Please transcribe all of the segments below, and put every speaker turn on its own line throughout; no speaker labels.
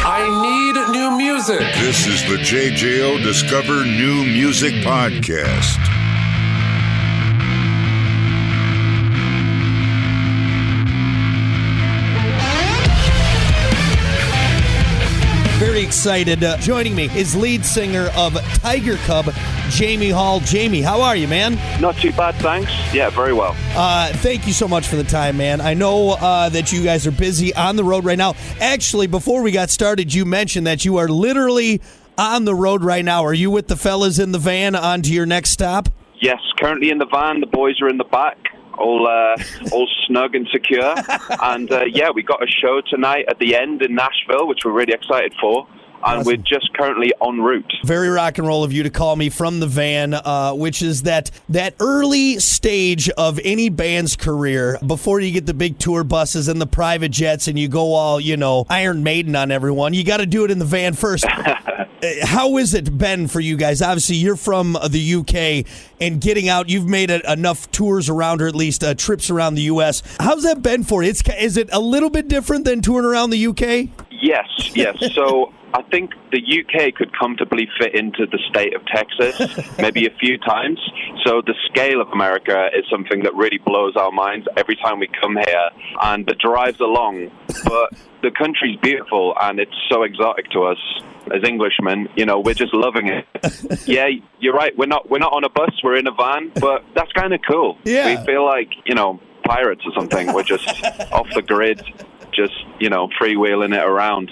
I need new music.
This is the JJO Discover New Music Podcast.
Very excited. Joining me is lead singer of Tigercub, Jamie Hall. Jamie, how are you, man?
Not too bad, thanks. Yeah, very well.
Thank you so much for the time, man. I know that you guys are busy on the road right now. Actually, before we got started, you mentioned that you are literally on the road right now. Are you with the fellas in the van on to your next stop?
Yes, currently in the van. The boys are in the back, all snug and secure. And yeah, we got a show tonight at the end in Nashville, which we're really excited for. And we're just currently en route.
Very rock and roll of you to call me from the van, which is that early stage of any band's career before you get the big tour buses and the private jets and you go all, Iron Maiden on everyone. You got to do it in the van first. How has it been for you guys? Obviously, you're from the UK and getting out. You've made enough tours around, or at least trips around the US. How's that been for you? Is it a little bit different than touring around the UK?
Yes. So I think the UK could comfortably fit into the state of Texas maybe a few times. So the scale of America is something that really blows our minds every time we come here. And the drives are long, but the country's beautiful and it's so exotic to us as Englishmen. We're just loving it. Yeah, you're right. We're not on a bus. We're in a van, but that's kind of cool.
Yeah.
We feel like, pirates or something. We're just off the grid. Just, freewheeling it around,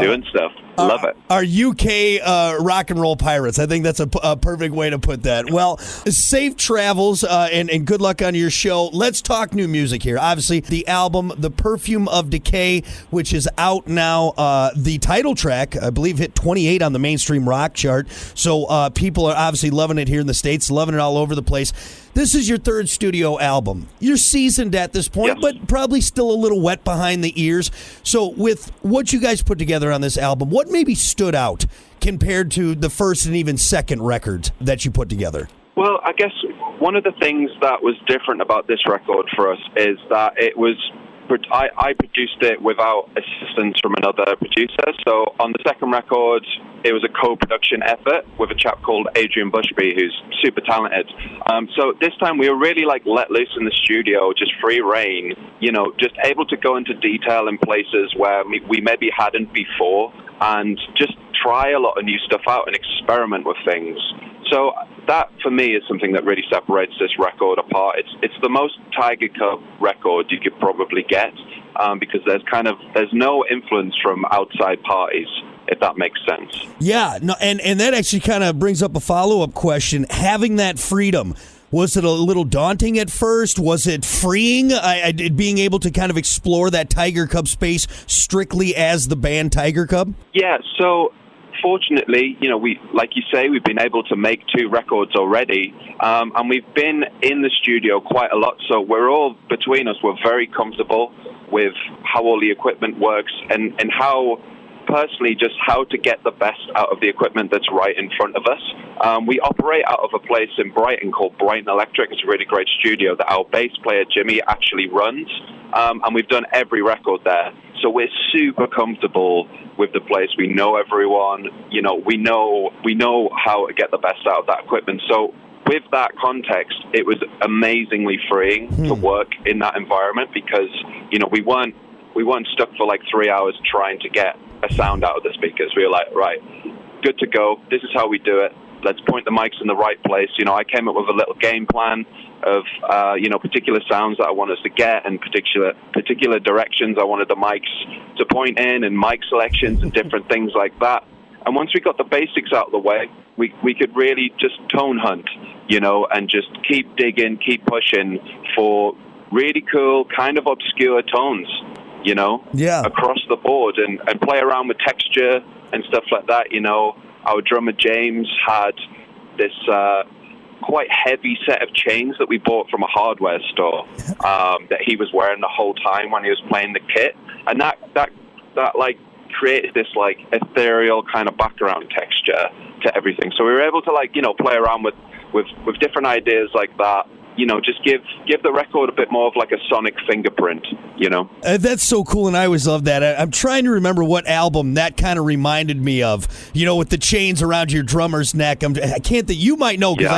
doing stuff. Love it.
Our UK rock and roll pirates. I think that's a perfect way to put that. Well, safe travels and good luck on your show. Let's talk new music here. Obviously, the album, The Perfume of Decay, which is out now. The title track, I believe, hit 28 on the mainstream rock chart. So people are obviously loving it here in the States, loving it all over the place. This is your third studio album. You're seasoned at this point,
yes,
but probably still a little wet behind the ears. So with what you guys put together on this album, what maybe stood out compared to the first and even second records that you put together?
Well, I guess one of the things that was different about this record for us is that it was I produced it without assistance from another producer. So on the second record, it was a co-production effort with a chap called Adrian Bushby, who's super talented. So this time we were really let loose in the studio, just free reign, just able to go into detail in places where we maybe hadn't before and just try a lot of new stuff out and experiment with things. So that, for me, is something that really separates this record apart. It's the most Tigercub record you could probably get because there's no influence from outside parties, if that makes sense.
Yeah, no, and that actually kind of brings up a follow-up question. Having that freedom, was it a little daunting at first? Was it freeing, being able to kind of explore that Tigercub space strictly as the band Tigercub?
Yeah, so fortunately, like you say, we've been able to make 2 records already, and we've been in the studio quite a lot, so we're very comfortable with how all the equipment works and how to get the best out of the equipment that's right in front of us. We operate out of a place in Brighton called Brighton Electric. It's a really great studio that our bass player Jimmy actually runs, and we've done every record there. So we're super comfortable with the place. We know everyone. We know how to get the best out of that equipment. So with that context, it was amazingly freeing to work in that environment because we weren't stuck for 3 hours trying to get a sound out of the speakers. We were like, right, good to go. This is how we do it. Let's point the mics in the right place. I came up with a little game plan of particular sounds that I want us to get and particular directions I wanted the mics to point in and mic selections and different things like that. And once we got the basics out of the way, we could really just tone hunt, and just keep digging, keep pushing for really cool, kind of obscure tones, across the board and play around with texture and stuff like that. Our drummer James had this quite heavy set of chains that we bought from a hardware store that he was wearing the whole time when he was playing the kit, and that created this ethereal kind of background texture to everything. So we were able to play around with different ideas like that. Just give the record a bit more of a sonic fingerprint, you know?
That's so cool, and I always love that. I'm trying to remember what album that kind of reminded me of, you know, with the chains around your drummer's neck. I can't think. You might know, because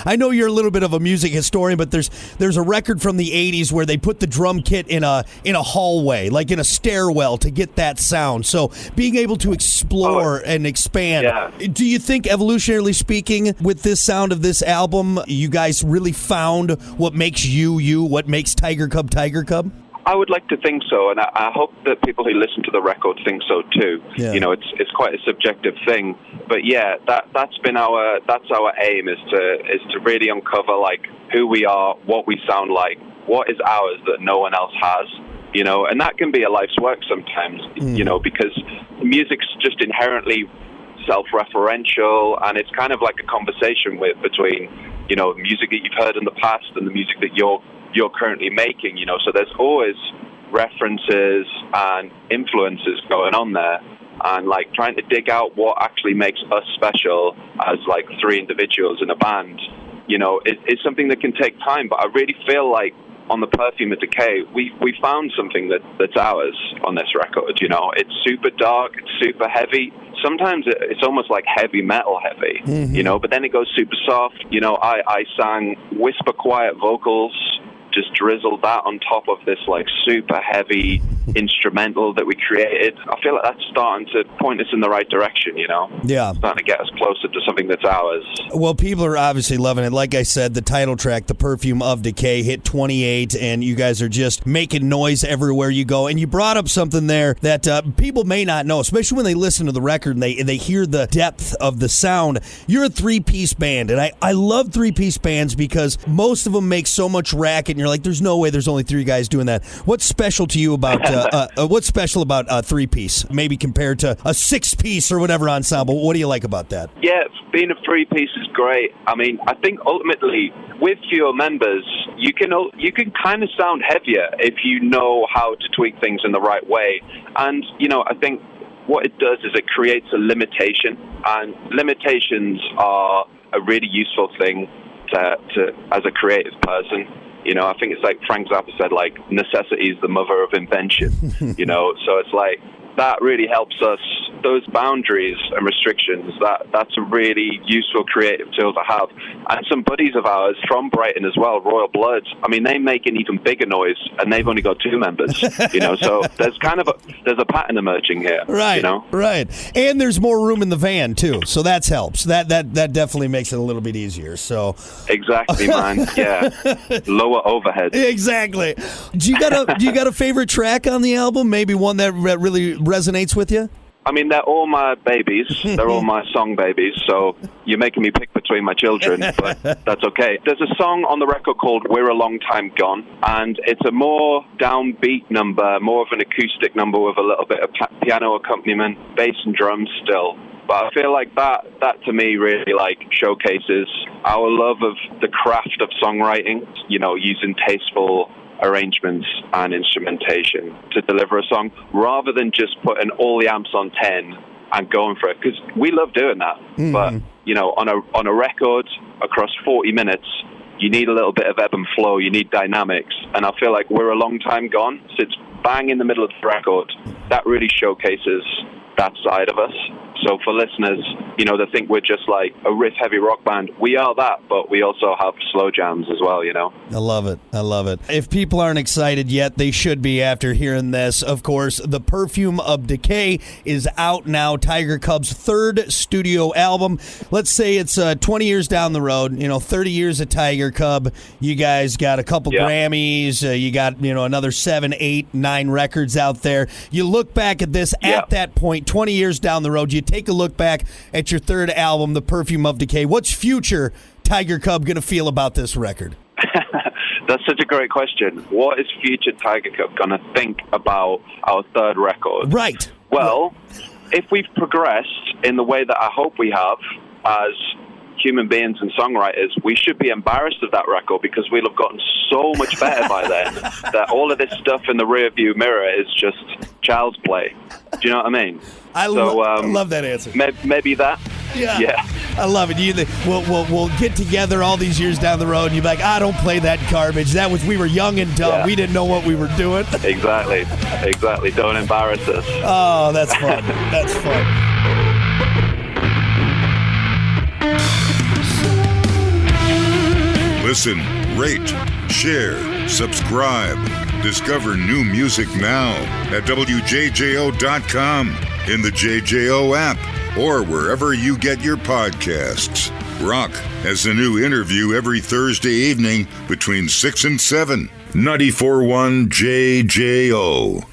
I know you're a little bit of a music historian, but there's a record from the 80s where they put the drum kit in a hallway, like in a stairwell, to get that sound. So being able to explore and expand.
Yeah.
Do you think, evolutionarily speaking, with this sound of this album, you guys really found what makes you, what makes Tigercub?
I would like to think so, and I hope that people who listen to the record think so too.
Yeah.
You know, it's quite a subjective thing, but yeah, that's our aim, is to really uncover like who we are, what we sound like, what is ours that no one else has. You know, and that can be a life's work sometimes. You know, because music's just inherently self-referential, and it's kind of like a conversation between, you know, music that you've heard in the past and the music that you're currently making, you know. So there's always references and influences going on there, and like trying to dig out what actually makes us special as like three individuals in a band, you know, is something that can take time. But I really feel like on the Perfume of Decay, we found something that's ours on this record. You know, it's super dark, it's super heavy. Sometimes it's almost like heavy metal heavy, you know, but then it goes super soft. You know, I sang whisper quiet vocals, just drizzled that on top of this like super heavy instrumental that we created. I feel like that's starting to point us in the right direction, you know?
Yeah.
Starting to get us closer to something that's ours.
Well, people are obviously loving it. Like I said, the title track, The Perfume of Decay, hit 28, and you guys are just making noise everywhere you go. And you brought up something there that people may not know, especially when they listen to the record and they hear the depth of the sound. You're a three-piece band, and I love three-piece bands because most of them make so much racket, and you're like, there's no way there's only three guys doing that. What's special to you about what's special about a three-piece, maybe compared to a six-piece or whatever ensemble? What do you like about that?
Yeah, being a three-piece is great. I mean, I think ultimately with fewer members, you can kind of sound heavier if you know how to tweak things in the right way. And, you know, I think what it does is it creates a limitation, and limitations are a really useful thing to as a creative person. You know, I think it's like Frank Zappa said, like, necessity is the mother of invention, you know, so it's like, that really helps us. Those boundaries and restrictions, that's a really useful creative tool to have. And some buddies of ours from Brighton as well, Royal Bloods, I mean, they make an even bigger noise, and they've only got two members, you know, so there's kind of there's a pattern emerging here.
Right,
you know?
Right. And there's more room in the van, too, so that helps. That definitely makes it a little bit easier, so.
Exactly, man, yeah. Lower overhead.
Exactly. Do you got a favorite track on the album? Maybe one that really resonates with you?
I mean, they're all my babies. They're all my song babies, so you're making me pick between my children, but that's okay. There's a song on the record called We're a Long Time Gone, and it's a more downbeat number, more of an acoustic number with a little bit of piano accompaniment, bass and drums still. But I feel like that to me really like showcases our love of the craft of songwriting, you know, using tasteful arrangements and instrumentation to deliver a song, rather than just putting all the amps on 10 and going for it, because we love doing that. But you know, on a record across 40 minutes, you need a little bit of ebb and flow, you need dynamics, and I feel like We're a Long Time Gone sits bang in the middle of the record. That really showcases that side of us. So for listeners, you know, they think we're just like a riff-heavy rock band. We are that, but we also have slow jams as well, you know?
I love it. I love it. If people aren't excited yet, they should be after hearing this. Of course, The Perfume of Decay is out now, Tigercub's third studio album. Let's say it's 20 years down the road, you know, 30 years of Tigercub. You guys got a couple Grammys. You got, you know, another 7, 8, 9 records out there. You look back at this at that point, 20 years down the road, you take a look back at your third album, The Perfume of Decay. What's future Tigercub going to feel about this record?
That's such a great question. What is future Tigercub going to think about our third record?
Right.
Well, if we've progressed in the way that I hope we have as human beings and songwriters, we should be embarrassed of that record, because we'll have gotten so much better by then that all of this stuff in the rearview mirror is just child's play. Do you know what I mean?
I love that answer.
Maybe that.
Yeah. I love it. We'll get together all these years down the road, and you're like, don't play that garbage. We were young and dumb.
Yeah.
We didn't know what we were doing.
Exactly. Don't embarrass us.
Oh, that's fun. That's fun.
Listen, rate, share, subscribe. Discover new music now at WJJO.com, in the JJO app, or wherever you get your podcasts. Rock has a new interview every Thursday evening between 6 and 7. 94.1 JJO.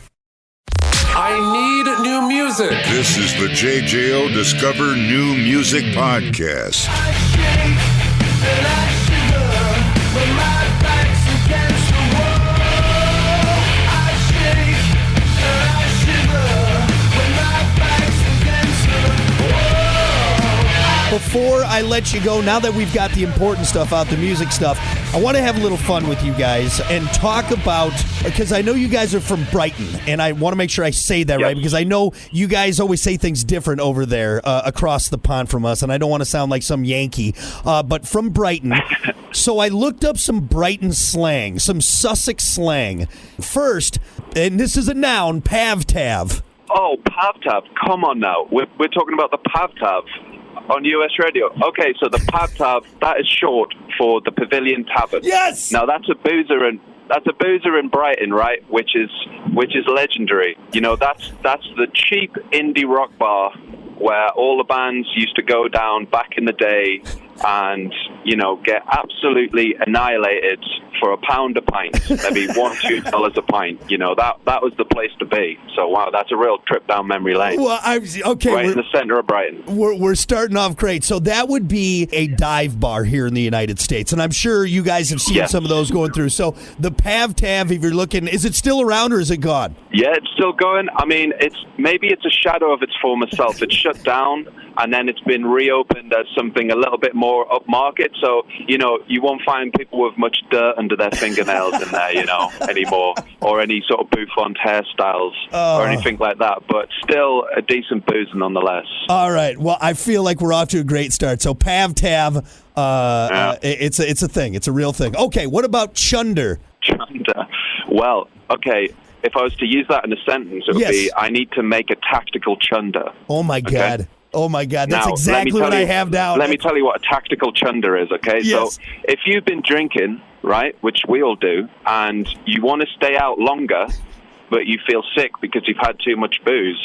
I need new music.
This is the JJO Discover New Music Podcast.
Before I let you go, now that we've got the important stuff out, the music stuff, I want to have a little fun with you guys and talk about, because I know you guys are from Brighton, and I want to make sure I say that right, because I know you guys always say things different over there across the pond from us, and I don't want to sound like some Yankee, but from Brighton. So I looked up some Brighton slang, some Sussex slang. First, and this is a noun, Pav Tav.
Oh, Pav Tav, come on now. We're talking about the Pav Tav on US radio. Okay, so the Pav Tav, that is short for the Pavilion Tavern.
Yes!
Now that's a boozer in Brighton, right? Which is legendary. You know, that's the cheap indie rock bar where all the bands used to go down back in the day and, you know, get absolutely annihilated for £1 a pint, maybe $1-2 a pint. You know, that was the place to be. So, wow, that's a real trip down memory lane.
Well, okay,
right in the center of Brighton.
We're starting off great. So that would be a dive bar here in the United States, and I'm sure you guys have seen some of those going through. So the Pav Tav, if you're looking, is it still around or is it gone?
Yeah, it's still going. I mean, it's a shadow of its former self. It's shut down, and then it's been reopened as something a little bit more upmarket. So, you know, you won't find people with much dirt under their fingernails in there, you know, anymore, or any sort of bouffant hairstyles or anything like that. But still a decent booze nonetheless. All
right. Well, I feel like we're off to a great start. So Pav Tav, it's a thing. It's a real thing. Okay, what about chunder?
Chunder. Well, okay. If I was to use that in a sentence, it would be, I need to make a tactical chunder.
Oh, my God. Oh, my God. That's now, exactly what I have down.
Let me tell you what a tactical chunder is, okay?
Yes.
So if you've been drinking, right, which we all do, and you want to stay out longer, but you feel sick because you've had too much booze,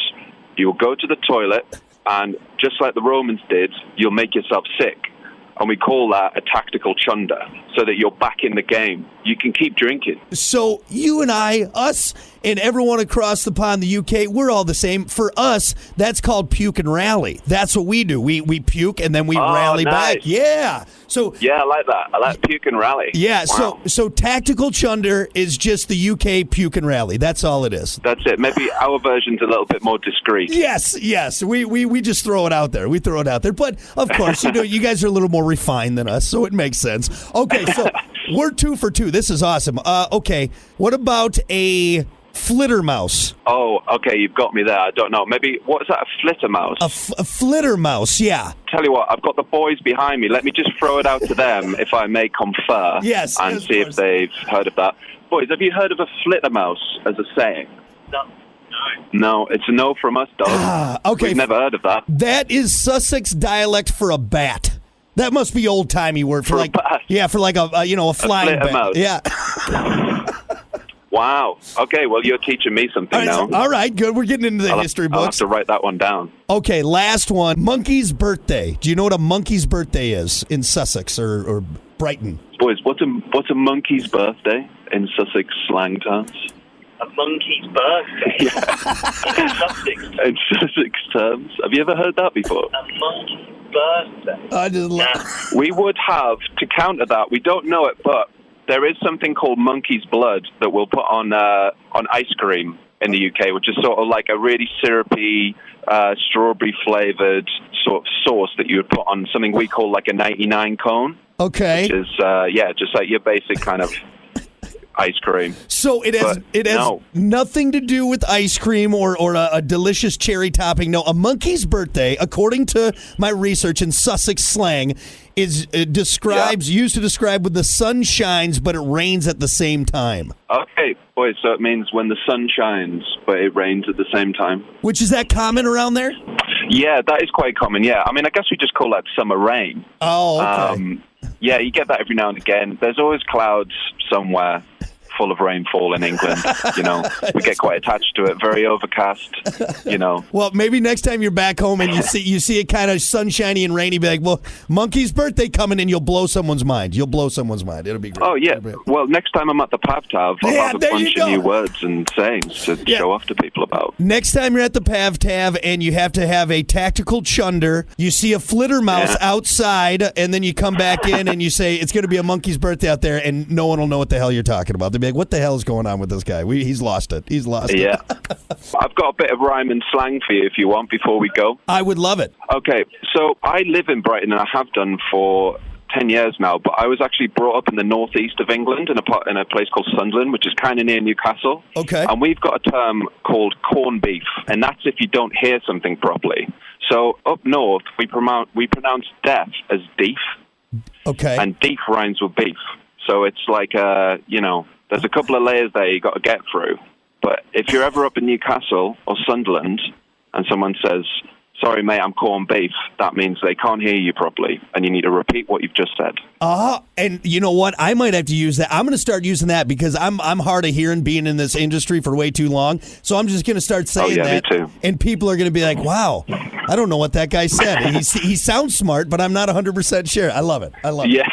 you'll go to the toilet, and just like the Romans did, you'll make yourself sick. And we call that a tactical chunder, so that you're back in the game. You can keep drinking.
So you and I, us, and everyone across the pond, the UK, we're all the same. For us, that's called puke and rally. That's what we do. We puke and then we rally back. Yeah. So
yeah, I like that. I like puke and rally.
Yeah.
Wow.
So tactical chunder is just the UK puke and rally. That's all it is.
That's it. Maybe our version's a little bit more discreet.
Yes. We just throw it out there. We throw it out there. But of course, you know, you guys are a little more refined than us, so it makes sense. Okay, so we're 2 for 2. This is awesome. Okay, what about a flittermouse?
Oh, okay, you've got me there. I don't know. Maybe, what is that, a flittermouse?
A flittermouse, yeah.
Tell you what, I've got the boys behind me. Let me just throw it out to them, if I may confer.
Yes,
and see if they've heard of that. Boys, have you heard of a flittermouse as a saying? No, it's a no from us, dog.
Okay.
We've never heard of that.
That is Sussex dialect for a bat. That must be old-timey word for like,
bat.
Yeah, for like a flying bat.
Mouse.
Yeah.
Wow. Okay, well, you're teaching me something now.
All right, good. We're getting into the history books.
I'll have to write that one down.
Okay, last one. Monkey's birthday. Do you know what a monkey's birthday is in Sussex or Brighton?
Boys, what's a monkey's birthday in Sussex slang terms?
A monkey's birthday?
Yeah.
In
Sussex terms. Have you ever heard that before?
A monkey's birthday?
I just love
We would have, to counter that, we don't know it, but there is something called monkey's blood that we'll put on ice cream in the UK, which is sort of like a really syrupy, strawberry-flavored sort of sauce that you would put on something we call like a 99 cone.
Okay.
Which is, just like your basic kind of ice cream.
So it has
no.
nothing to do with ice cream or a delicious cherry topping. No, a monkey's birthday, according to my research in Sussex slang, is used to describe when the sun shines but it rains at the same time.
Okay, boy, so it means when the sun shines but it rains at the same time.
Which, is that common around there?
Yeah, that is quite common, yeah. I mean, I guess we just call that summer rain.
Oh, okay.
Yeah, you get that every now and again. There's always clouds somewhere full of rainfall in England. You know, we get quite attached to it. Very overcast. You know.
Well, maybe next time you're back home and you see it kind of sunshiny and rainy, be like, "Well, Monkey's birthday coming," and you'll blow someone's mind. It'll be great.
Oh yeah. Well, next time I'm at the Pav Tav, I'll have a bunch of new words and sayings to show off to people about.
Next time you're at the Pav Tav and you have to have a tactical chunder, you see a flittermouse outside, and then you come back in and you say it's going to be a monkey's birthday out there, and no one will know what the hell you're talking about. They'll be like, "What the hell is going on with this guy? He's lost it. He's lost it."
Yeah. I've got a bit of rhyme and slang for you if you want before we go.
I would love it.
Okay, so I live in Brighton and I have done for 10 years now, but I was actually brought up in the northeast of England in a place called Sunderland, which is kind of near Newcastle.
Okay.
And we've got a term called corned beef, and that's if you don't hear something properly. So up north, we pronounce deaf as deef.
Okay.
And deef rhymes with beef. So it's like, there's a couple of layers there you got to get through. But if you're ever up in Newcastle or Sunderland and someone says, "Sorry, mate, I'm corned beef," that means they can't hear you properly, and you need to repeat what you've just said.
And you know what? I might have to use that. I'm going to start using that because I'm hard of hearing, being in this industry for way too long. So I'm just going to start saying that.
Me too.
And people are going to be like, "Wow, I don't know what that guy said. He sounds smart, but I'm not 100% sure." I love it.
Yeah.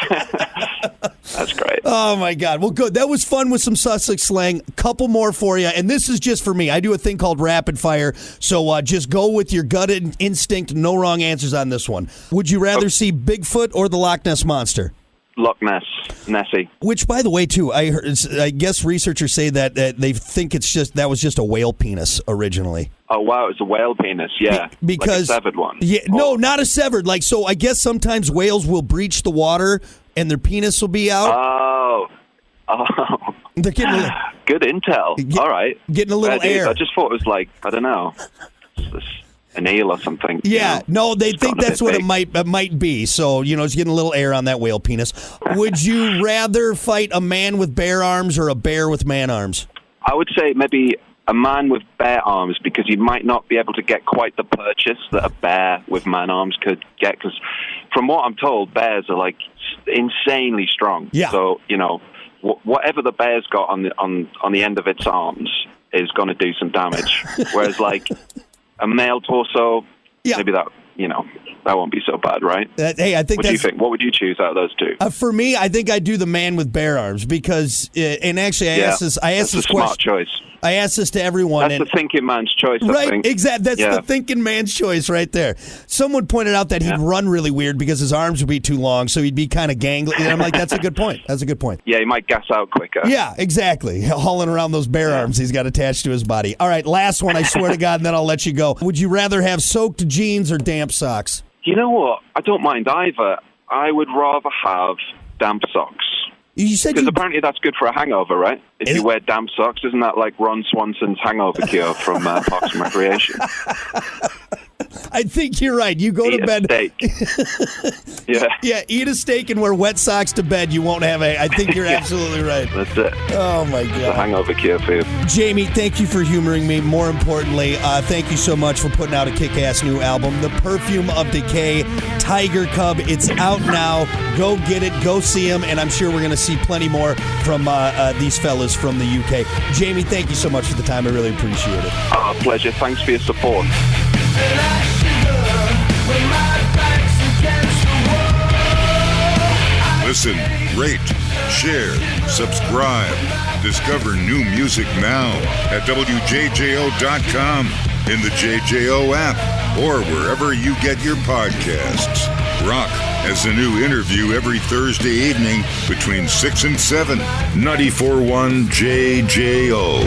That's great.
Oh, my God. Well, good. That was fun with some Sussex slang. Couple more for you. And this is just for me. I do a thing called rapid fire. So just go with your gut instinct. No wrong answers on this one. Would you rather see Bigfoot or the Loch Ness Monster?
Loch Ness. Nessie.
Which, by the way, too, I guess researchers say that they think that was just a whale penis originally.
Oh, wow, it's a whale penis, yeah.
Because,
like a severed one.
Yeah, no, not a severed. So I guess sometimes whales will breach the water and their penis will be out.
Oh.
They're getting
good intel. All right.
Getting a little air.
I just thought it was like, I don't know, an eel or something.
Yeah, no, they think that's what it might be. So, it's getting a little air on that whale penis. Would you rather fight a man with bare arms or a bear with man arms?
I would say maybe a man with bare arms, because you might not be able to get quite the purchase that a bear with man arms could get. Because from what I'm told, bears are like insanely strong.
Yeah.
So, whatever the bear's got on the end of its arms is going to do some damage. Whereas like a male torso, maybe that won't be so bad, right?
Hey, I think
what do you think? What would you choose out of those two?
For me, I think I'd do the man with bare arms because, and actually, I asked this question.
Smart choice.
I asked this to everyone.
That's the thinking man's choice,
right,
I think.
Exactly. That's the thinking man's choice right there. Someone pointed out that he'd run really weird because his arms would be too long, so he'd be kind of gangly. And I'm like, that's a good point.
Yeah, he might gas out quicker.
Yeah, exactly. Hauling around those bare arms he's got attached to his body. All right, last one, I swear to God, and then I'll let you go. Would you rather have soaked jeans or damp socks?
You know what? I don't mind either. I would rather have damp socks.
You said
because apparently that's good for a hangover, right? If you wear damp socks, isn't that like Ron Swanson's hangover cure from Parks and Recreation?
I think you're right. You go to bed.
Steak.
Yeah, eat a steak and wear wet socks to bed. You won't have I think you're absolutely right.
That's it.
Oh, my God.
It's a hangover cure for you.
Jamie, thank you for humoring me. More importantly, thank you so much for putting out a kick-ass new album, The Perfume of Decay, Tigercub. It's out now. Go get it. Go see him. And I'm sure we're going to see plenty more from these fellas from the UK. Jamie, thank you so much for the time. I really appreciate it.
Pleasure. Thanks for your support.
Listen, rate, share, subscribe. Discover new music now at WJJO.com, in the JJO app, or wherever you get your podcasts. Rock has a new interview every Thursday evening between 6 and 7. 94.1 JJO.